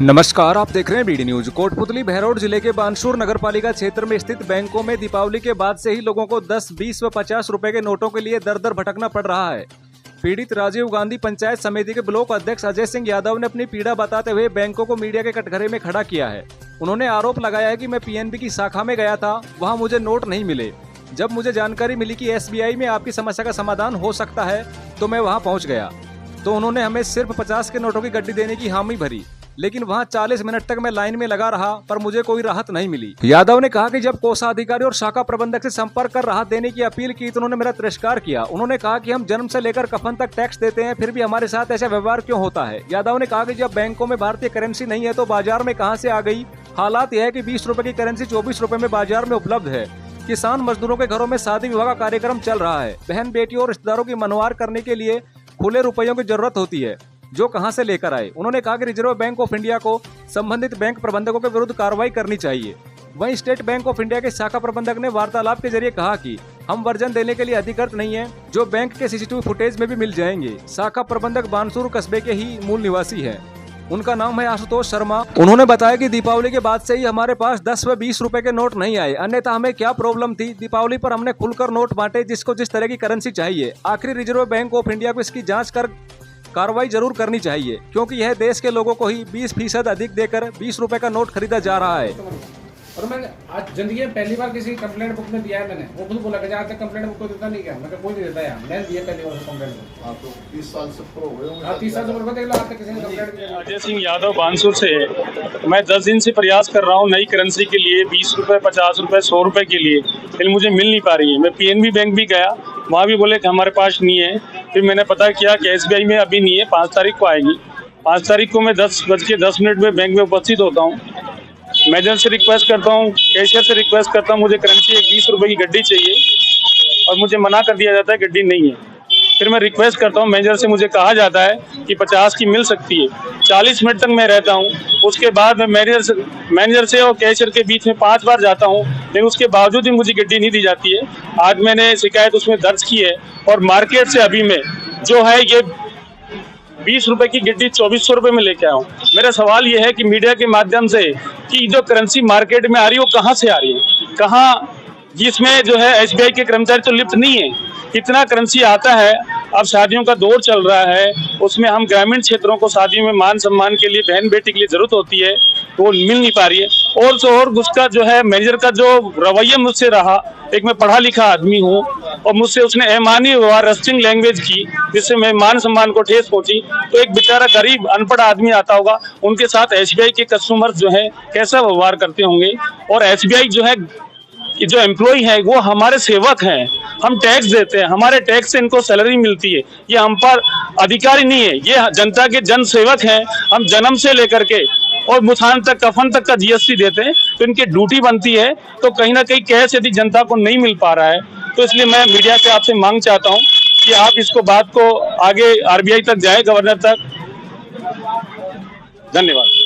नमस्कार, आप देख रहे हैं बीडी न्यूज। कोटपुतली बहरौड जिले के बानसूर नगरपालिका क्षेत्र में स्थित बैंकों में दीपावली के बाद से ही लोगों को 10, 20 व 50 रुपए के नोटों के लिए दर दर भटकना पड़ रहा है। पीड़ित राजीव गांधी पंचायत समिति के ब्लॉक अध्यक्ष अजय सिंह यादव ने अपनी पीड़ा बताते हुए बैंकों को मीडिया के कटघरे में खड़ा किया है। उन्होंने आरोप लगाया है कि मैं पीएनबी की शाखा में गया था, वहाँ मुझे नोट नहीं मिले। जब मुझे जानकारी मिली कि SBI में आपकी समस्या का समाधान हो सकता है तो मैं वहाँ पहुँच गया, तो उन्होंने हमें सिर्फ 50 के नोटों की गड्डी देने की हामी भरी, लेकिन वहां 40 मिनट तक मैं लाइन में लगा रहा पर मुझे कोई राहत नहीं मिली। यादव ने कहा कि जब कोषाधिकारी और शाखा प्रबंधक से संपर्क कर राहत देने की अपील की तो उन्होंने मेरा तिरस्कार किया। उन्होंने कहा कि हम जन्म से लेकर कफन तक टैक्स देते हैं, फिर भी हमारे साथ ऐसा व्यवहार क्यों होता है। यादव ने कहा कि जब बैंकों में भारतीय करेंसी नहीं है तो बाजार में कहां से आ गई। हालात यह है कि 20 रुपए की करेंसी 24 रुपए में बाजार में उपलब्ध है। किसान मजदूरों के घरों में शादी विवाह का कार्यक्रम चल रहा है। बहन बेटियों और रिश्तेदारों की मनवार करने के लिए खुले रुपयों की जरूरत होती है, जो कहां से लेकर आए। उन्होंने कहा कि रिजर्व बैंक ऑफ इंडिया को संबंधित बैंक प्रबंधकों के विरुद्ध कार्रवाई करनी चाहिए। वहीं स्टेट बैंक ऑफ इंडिया के शाखा प्रबंधक ने वार्तालाप के जरिए कहा कि हम वर्जन देने के लिए अधिकृत नहीं है, जो बैंक के CCTV फुटेज में भी मिल जाएंगे। शाखा प्रबंधक बानसूर कस्बे के ही मूल निवासी है। उनका नाम है आशुतोष शर्मा। उन्होंने बताया कि दीपावली के बाद से ही हमारे पास 10 व 20 रुपए के नोट नहीं आए, अन्यथा हमें क्या प्रॉब्लम थी। दीपावली पर हमने खुलकर नोट बांटे, जिसको जिस तरह की करेंसी चाहिए। आखिर रिजर्व बैंक ऑफ इंडिया को इसकी जांच कर कार्रवाई जरूर करनी चाहिए, क्योंकि यह देश के लोगों को ही 20% अधिक देकर 20 रुपए का नोट खरीदा जा रहा है। और मैं आज जिंदगी में पहली बार किसी कंप्लेंट बुक में दिया है मैंने। वो खुद बोला कि जहाँ तक कंप्लेंट बुक को देता नहीं क्या, मैं कोई नहीं देता यार, मैंने दिया पहली बार कंप्लेंट बुक। आप तो 30 साल से प्रो हो गए। हाँ 30 साल से प्रो, देख लो आज तक किसी ने कंप्लेंट दिया। अजय सिंह यादव बानसूर से है। मैं 10 दिन से प्रयास कर रहा हूँ नई करेंसी के लिए, 20 रुपए, 50 रुपए, 100 रुपए के लिए, लेकिन मुझे मिल नहीं पा रही है। मैं PNB बैंक भी गया, वहाँ भी बोले कि हमारे पास नहीं है। फिर मैंने पता किया कि SBI में अभी नहीं है, 5 तारीख को आएगी। 5 तारीख को मैं 10:10 में बैंक में उपस्थित होता हूँ। मैनेजर से रिक्वेस्ट करता हूँ, कैशियर से रिक्वेस्ट करता हूँ, मुझे करेंसी 20 रुपए की गड्डी चाहिए, और मुझे मना कर दिया जाता है गड्डी नहीं है। फिर मैं रिक्वेस्ट करता हूँ मैनेजर से, मुझे कहा जाता है कि 50 की मिल सकती है। 40 मिनट तक मैं रहता हूँ, उसके बाद मैं मैनेजर से और कैशियर के बीच में 5 बार जाता हूँ, लेकिन उसके बावजूद भी मुझे गड्डी नहीं दी जाती है। आज मैंने शिकायत उसमें दर्ज की है, और मार्केट से अभी मैं जो है ये 20 रुपए की गड्डी 2400 रुपए में लेके आया हूँ। मेरा सवाल ये है कि मीडिया के माध्यम से कि जो करेंसी मार्केट में आ रही है वो कहाँ से आ रही है, कहाँ, जिसमें जो है SBI के कर्मचारी तो लिप्त नहीं है। कितना करेंसी आता है। अब शादियों का दौर चल रहा है, उसमें हम ग्रामीण क्षेत्रों को शादियों में मान सम्मान के लिए बहन बेटी के लिए जरूरत होती है, तो वो मिल नहीं पा रही है। और तो और उसका जो है मैनेजर का जो रवैया मुझसे रहा, एक मैं पढ़ा लिखा आदमी हूँ, और मुझसे उसने अमानवीय व्यवहार, रस्टिंग लैंग्वेज की, जिससे मैं मान सम्मान को ठेस पहुंची। तो एक बेचारा गरीब अनपढ़ आदमी आता होगा, उनके साथ SBI के कस्टमर्स जो है कैसा व्यवहार करते होंगे। और SBI जो है, जो एम्प्लॉय है वो हमारे सेवक हैं, हम टैक्स देते हैं, हमारे टैक्स से इनको सैलरी मिलती है। ये हम पर अधिकारी नहीं है, ये जनता के जन सेवक हैं। हम जन्म से लेकर के और मुथान तक, कफन तक का GST देते हैं, तो इनकी ड्यूटी बनती है। तो कहीं ना कहीं कैश यदि जनता को नहीं मिल पा रहा है, तो इसलिए मैं मीडिया से आपसे मांग चाहता हूँ कि आप इसको बात को आगे RBI तक जाए, गवर्नर तक। धन्यवाद।